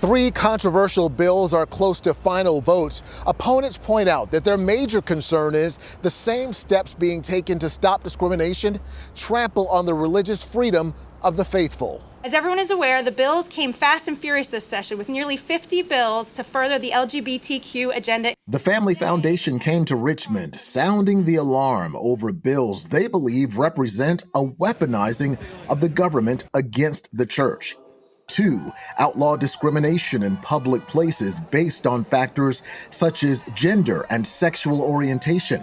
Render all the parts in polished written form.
Three controversial bills are close to final votes. Opponents point out that their major concern is the same steps being taken to stop discrimination trample on the religious freedom of the faithful. As everyone is aware, the bills came fast and furious this session with nearly 50 bills to further the LGBTQ agenda. The Family Foundation came to Richmond sounding the alarm over bills they believe represent a weaponizing of the government against the church. 2, outlaw discrimination in public places based on factors such as gender and sexual orientation.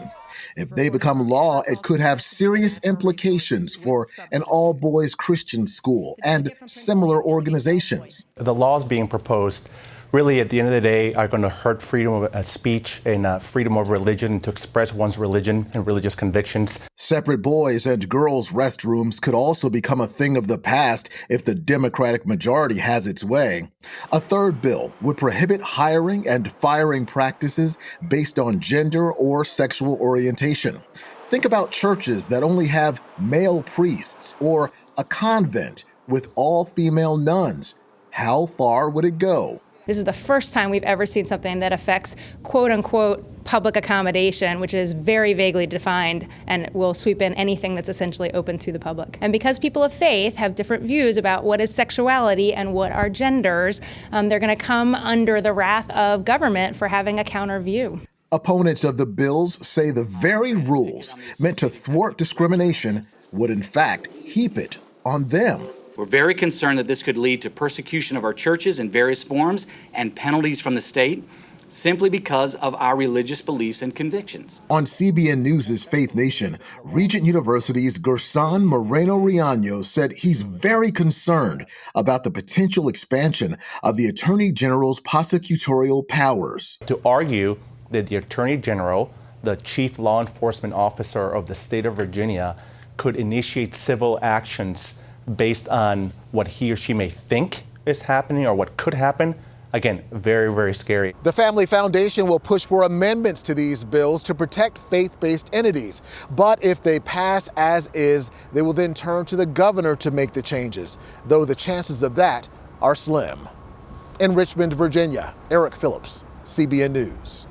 If they become law, it could have serious implications for an all-boys Christian school and similar organizations. The laws being proposed really, at the end of the day, are going to hurt freedom of speech and freedom of religion to express one's religion and religious convictions. Separate boys and girls' restrooms could also become a thing of the past if the Democratic majority has its way. A third bill would prohibit hiring and firing practices based on gender or sexual orientation. Think about churches that only have male priests or a convent with all female nuns. How far would it go? This is the first time we've ever seen something that affects quote unquote public accommodation, which is very vaguely defined and will sweep in anything that's essentially open to the public. And because people of faith have different views about what is sexuality and what are genders, they're going to come under the wrath of government for having a counter view. Opponents of the bills say the very rules meant to thwart discrimination would in fact heap it on them. We're very concerned that this could lead to persecution of our churches in various forms and penalties from the state simply because of our religious beliefs and convictions. On CBN News' Faith Nation, Regent University's Gerson Moreno-Riaño said he's very concerned about the potential expansion of the Attorney General's prosecutorial powers. To argue that the Attorney General, the chief law enforcement officer of the state of Virginia, could initiate civil actions based on what he or she may think is happening or what could happen. Again, very, very scary. The Family Foundation will push for amendments to these bills to protect faith-based entities. But if they pass as is, they will then turn to the governor to make the changes, though the chances of that are slim. In Richmond, Virginia, Eric Phillips, CBN News.